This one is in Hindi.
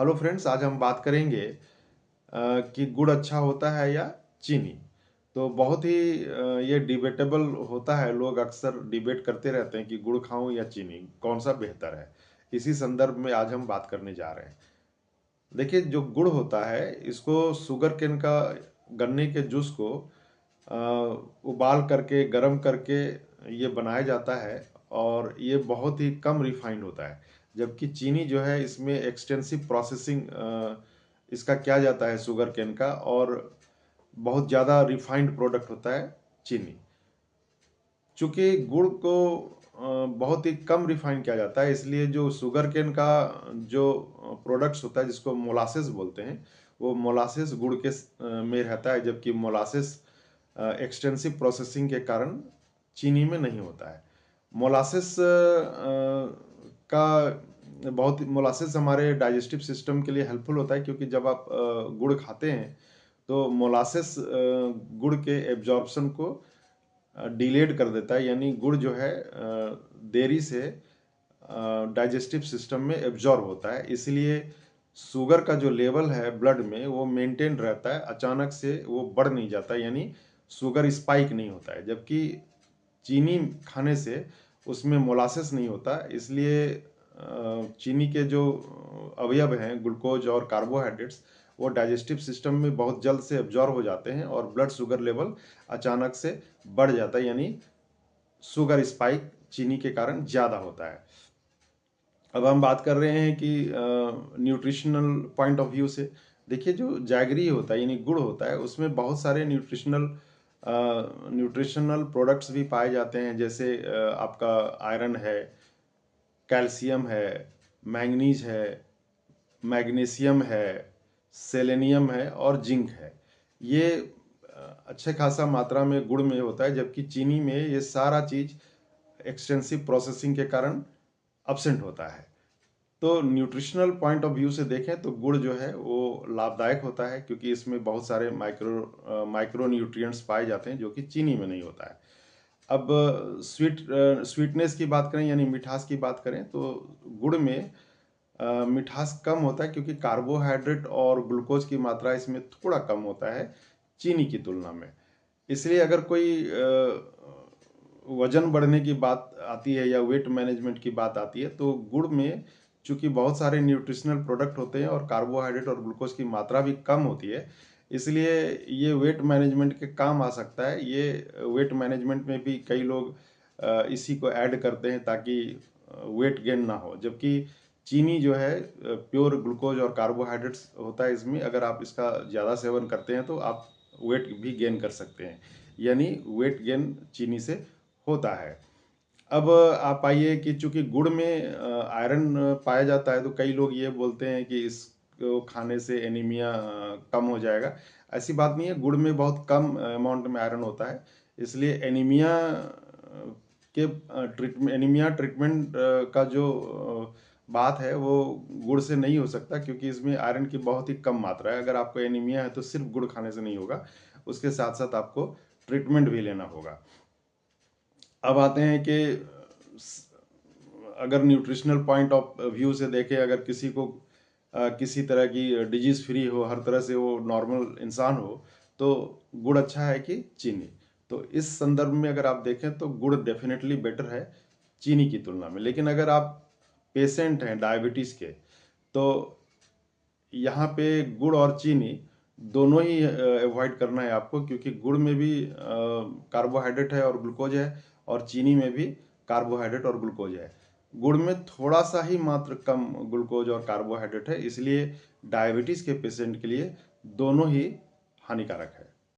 हेलो फ्रेंड्स, आज हम बात करेंगे कि गुड़ अच्छा होता है या चीनी। तो बहुत ही ये डिबेटेबल होता है। लोग अक्सर डिबेट करते रहते हैं कि गुड़ खाऊं या चीनी, कौन सा बेहतर है। इसी संदर्भ में आज हम बात करने जा रहे हैं। देखिए, जो गुड़ होता है इसको शुगर केन का, गन्ने के जूस को अ, उबाल करके गर्म करके ये बनाया जाता है और ये बहुत ही कम रिफाइंड होता है। जबकि चीनी जो है इसमें एक्सटेंसिव प्रोसेसिंग इसका किया जाता है शुगर केन का, और बहुत ज़्यादा रिफाइंड प्रोडक्ट होता है चीनी। चूँकि गुड़ को बहुत ही कम रिफाइन किया जाता है, इसलिए जो शुगर केन का जो प्रोडक्ट्स होता है जिसको मोलासेस बोलते हैं, वो मोलासेस गुड़ के में रहता है, जबकि मोलासेस एक्सटेंसिव प्रोसेसिंग के कारण चीनी में नहीं होता है। मोलासेस का बहुत मोलासेस हमारे डाइजेस्टिव सिस्टम के लिए हेल्पफुल होता है, क्योंकि जब आप गुड़ खाते हैं तो मोलासेस गुड़ के एब्जॉर्प्शन को डिलेड कर देता है, यानी गुड़ जो है देरी से डाइजेस्टिव सिस्टम में एब्जॉर्ब होता है। इसलिए शुगर का जो लेवल है ब्लड में वो मेंटेन रहता है, अचानक से वो बढ़ नहीं जाता, यानी शुगर स्पाइक नहीं होता है। जबकि चीनी खाने से उसमें मोलासेस नहीं होता, इसलिए चीनी के जो अवयव हैं ग्लूकोज और कार्बोहाइड्रेट्स, वो डाइजेस्टिव सिस्टम में बहुत जल्द से एब्जॉर्ब हो जाते हैं और ब्लड शुगर लेवल अचानक से बढ़ जाता है, यानी शुगर स्पाइक चीनी के कारण ज़्यादा होता है। अब हम बात कर रहे हैं कि न्यूट्रिशनल पॉइंट ऑफ व्यू से देखिए, जो जैगरी होता है यानी गुड़ होता है, उसमें बहुत सारे न्यूट्रिशनल प्रोडक्ट्स भी पाए जाते हैं। जैसे आपका आयरन है, कैल्शियम है, मैंगनीज है, मैग्नीशियम है, सेलेनियम है और जिंक है। ये अच्छे खासा मात्रा में गुड़ में होता है, जबकि चीनी में ये सारा चीज़ एक्सटेंसिव प्रोसेसिंग के कारण अब्सेंट होता है। तो न्यूट्रिशनल पॉइंट ऑफ व्यू से देखें तो गुड़ जो है वो लाभदायक होता है, क्योंकि इसमें बहुत सारे माइक्रो न्यूट्रिएंट्स पाए जाते हैं जो कि चीनी में नहीं होता है। अब स्वीटनेस की बात करें यानी मिठास की बात करें तो गुड़ में मिठास कम होता है, क्योंकि कार्बोहाइड्रेट और ग्लूकोज की मात्रा इसमें थोड़ा कम होता है चीनी की तुलना में। इसलिए अगर कोई वजन बढ़ने की बात आती है या वेट मैनेजमेंट की बात आती है तो गुड़ में चूंकि बहुत सारे न्यूट्रिशनल प्रोडक्ट होते हैं और कार्बोहाइड्रेट और ग्लूकोज की मात्रा भी कम होती है, इसलिए ये वेट मैनेजमेंट के काम आ सकता है। ये वेट मैनेजमेंट में भी कई लोग इसी को ऐड करते हैं ताकि वेट गेन ना हो। जबकि चीनी जो है प्योर ग्लूकोज और कार्बोहाइड्रेट्स होता है इसमें, अगर आप इसका ज़्यादा सेवन करते हैं तो आप वेट भी गेन कर सकते हैं, यानी वेट गेन चीनी से होता है। अब आप आइए कि चूंकि गुड़ में आयरन पाया जाता है, तो कई लोग ये बोलते हैं कि इसको खाने से एनीमिया कम हो जाएगा। ऐसी बात नहीं है, गुड़ में बहुत कम अमाउंट में आयरन होता है। इसलिए एनीमिया एनीमिया ट्रीटमेंट का जो बात है वो गुड़ से नहीं हो सकता, क्योंकि इसमें आयरन की बहुत ही कम मात्रा है। अगर आपको एनीमिया है तो सिर्फ गुड़ खाने से नहीं होगा, उसके साथ साथ आपको ट्रीटमेंट भी लेना होगा। अब आते हैं कि अगर न्यूट्रिशनल पॉइंट ऑफ व्यू से देखें, अगर किसी को किसी तरह की डिजीज फ्री हो, हर तरह से वो नॉर्मल इंसान हो, तो गुड़ अच्छा है कि चीनी। तो इस संदर्भ में अगर आप देखें तो गुड़ डेफिनेटली बेटर है चीनी की तुलना में। लेकिन अगर आप पेशेंट हैं डायबिटीज़ के, तो यहाँ पे गुड़ और चीनी दोनों ही अवॉइड करना है आपको, क्योंकि गुड़ में भी कार्बोहाइड्रेट है और ग्लूकोज है, और चीनी में भी कार्बोहाइड्रेट और ग्लूकोज है। गुड़ में थोड़ा सा ही मात्र कम ग्लूकोज और कार्बोहाइड्रेट है, इसलिए डायबिटीज़ के पेशेंट के लिए दोनों ही हानिकारक है।